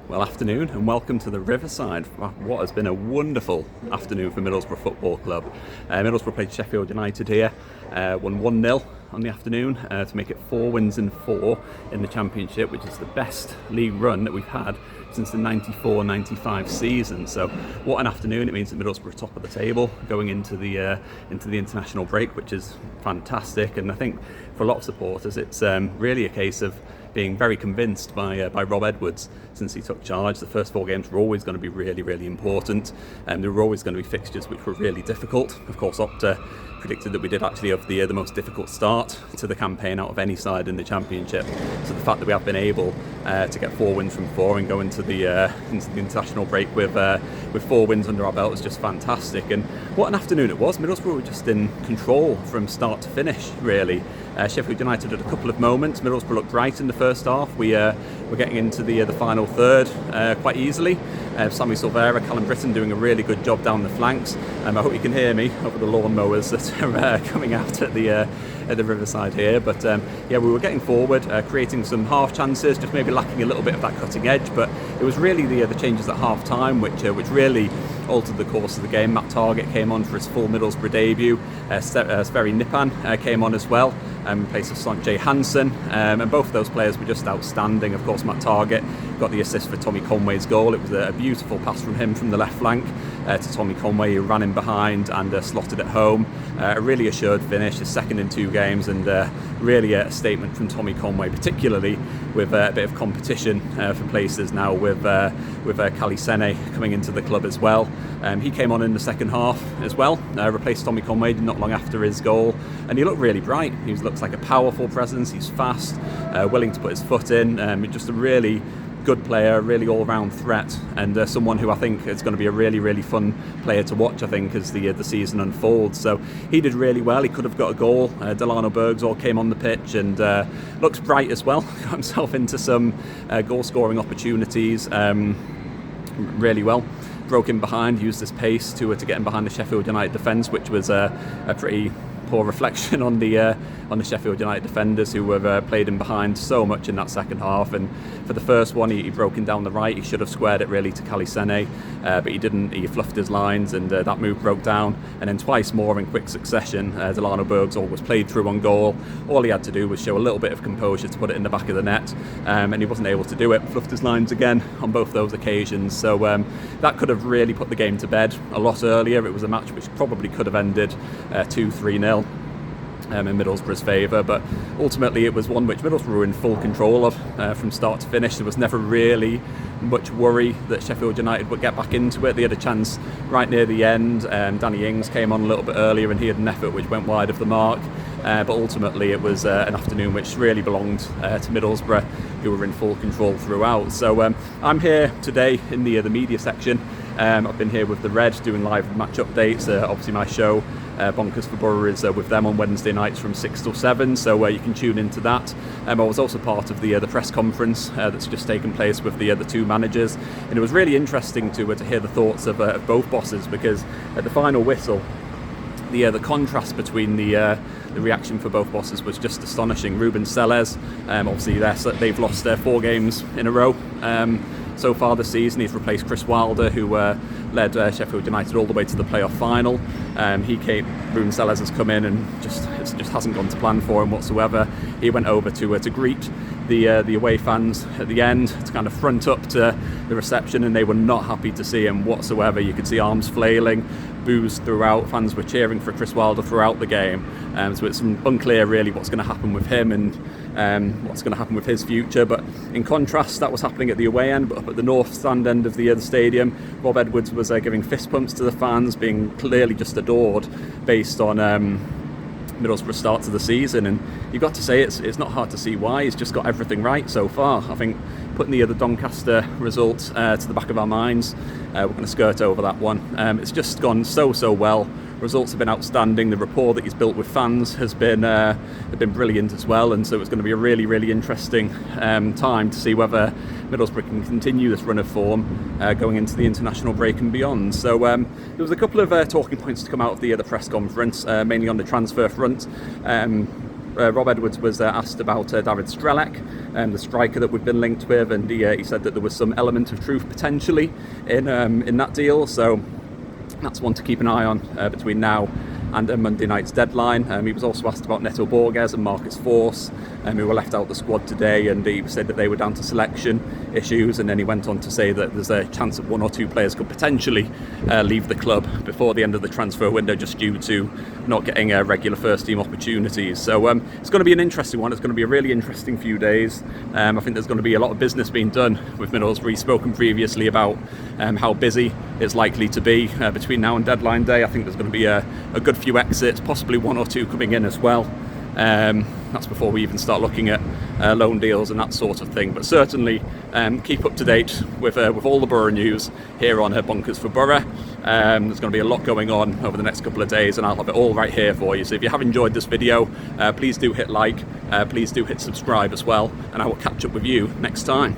Well, afternoon and welcome to the Riverside. What has been a wonderful afternoon for Middlesbrough Football Club. Middlesbrough played Sheffield United here, won 1-0 on the afternoon to make it 4 wins in 4 in the Championship, which is the best league run that we've had since the 94-95 season. So what an afternoon. It means that Middlesbrough are top of the table going into the international break, which is fantastic. And I think for a lot of supporters it's really a case of being very convinced by Rob Edwards since he took charge. The first 4 games were always going to be really, really important, and there were always going to be fixtures which were really difficult. Of course, Opta predicted that we did actually have the most difficult start to the campaign out of any side in the Championship. So the fact that we have been able to get 4 wins from 4 and go into the international break with 4 wins under our belt is just fantastic. And what an afternoon it was. Middlesbrough were just in control from start to finish, really. Sheffield United had a couple of moments. Middlesbrough looked right in the first half. We were getting into the final third quite easily. Sammy Silvera, Callum Britton doing a really good job down the flanks. I hope you can hear me over the lawnmowers that are coming out at the Riverside here. But we were getting forward, creating some half chances, just maybe lacking a little bit of that cutting edge. But it was really the changes at half time which really altered the course of the game. Matt Targett came on for his full Middlesbrough debut. Sverri Nipan came on as well in place of Sanjay Hansen, and both of those players were just outstanding. Of course, Matt Targett got the assist for Tommy Conway's goal. It was a beautiful pass from him from the left flank to Tommy Conway, who ran in behind and slotted it home. A really assured finish, his second in 2 games, and really a statement from Tommy Conway, particularly with a bit of competition for places now with Kali Sene coming into the club as well. He came on in the second half as well, replaced Tommy Conway not long after his goal, and he looked really bright. He looks like a powerful presence. He's fast, willing to put his foot in, just a really good player, really all-round threat, and someone who I think is going to be a really, really fun player to watch, I think, as the season unfolds. So he did really well. He could have got a goal. Delano Bergzor came on the pitch and looks bright as well. Got himself into some goal-scoring opportunities really well. Broke in behind, used his pace to get in behind the Sheffield United defence, which was a pretty poor reflection on the Sheffield United defenders, who were played in behind so much in that second half. And for the first one, he broke in down the right. He should have squared it really to Kali Sene, but he didn't. He fluffed his lines, and that move broke down. And then twice more in quick succession, Delano Bergzor was played through on goal. All he had to do was show a little bit of composure to put it in the back of the net, and he wasn't able to do it. Fluffed his lines again on both those occasions. So that could have really put the game to bed a lot earlier. It was a match which probably could have ended 2-3-0. In Middlesbrough's favour, but ultimately it was one which Middlesbrough were in full control of from start to finish. There was never really much worry that Sheffield United would get back into it. They had a chance right near the end. Danny Ings came on a little bit earlier and he had an effort which went wide of the mark, but ultimately it was an afternoon which really belonged to Middlesbrough, who were in full control throughout. So I'm here today in the media section. I've been here with the Red doing live match updates. Obviously my show Bonkers for Boro is with them on Wednesday nights from 6 till 7, so you can tune into that. I was also part of the press conference that's just taken place with the 2 managers, and it was really interesting to hear the thoughts of both bosses, because at the final whistle, the contrast between the reaction for both bosses was just astonishing. Ruben Selles, obviously they've lost 4 games in a row so far this season. He's replaced Chris Wilder, who led Sheffield United all the way to the playoff final. Ruben Selles has come in and it just hasn't gone to plan for him whatsoever. He went over to greet the away fans at the end, to kind of front up to the reception, and they were not happy to see him whatsoever. You could see arms flailing, boos throughout. Fans were cheering for Chris Wilder throughout the game, so it's unclear really what's going to happen with him and what's going to happen with his future. But in contrast, that was happening at the away end, but up at the north stand end of the stadium, Rob Edwards was giving fist pumps to the fans, being clearly just adored based on Middlesbrough's start to the season. And you've got to say it's not hard to see why. He's just got everything right so far. I think putting the Doncaster result to the back of our minds, we're going to skirt over that one. It's just gone so well. Results have been outstanding. The rapport that he's built with fans has been brilliant as well, and so it's going to be a really, really interesting time to see whether Middlesbrough can continue this run of form going into the international break and beyond. So there was a couple of talking points to come out of the press conference, mainly on the transfer front. Rob Edwards was asked about David Strelec, the striker that we've been linked with, and he said that there was some element of truth potentially in that deal. So that's one to keep an eye on between now and Monday night's deadline. He was also asked about Neto Borges and Marcus Force, who were left out of the squad today, and he said that they were down to selection issues, and then he went on to say that there's a chance that 1 or 2 players could potentially leave the club before the end of the transfer window just due to not getting regular first team opportunities. So it's going to be an interesting one. It's going to be a really interesting few days. I think there's going to be a lot of business being done with Middlesbrough. We've spoken previously about how busy it's likely to be between now and deadline day. I think there's going to be a good few exits, possibly 1 or 2 coming in as well. That's before we even start looking at loan deals and that sort of thing. But certainly keep up to date with all the Boro news here on Bonkers for Boro. There's going to be a lot going on over the next couple of days, and I'll have it all right here for you. So if you have enjoyed this video, please do hit like, please do hit subscribe as well, and I will catch up with you next time.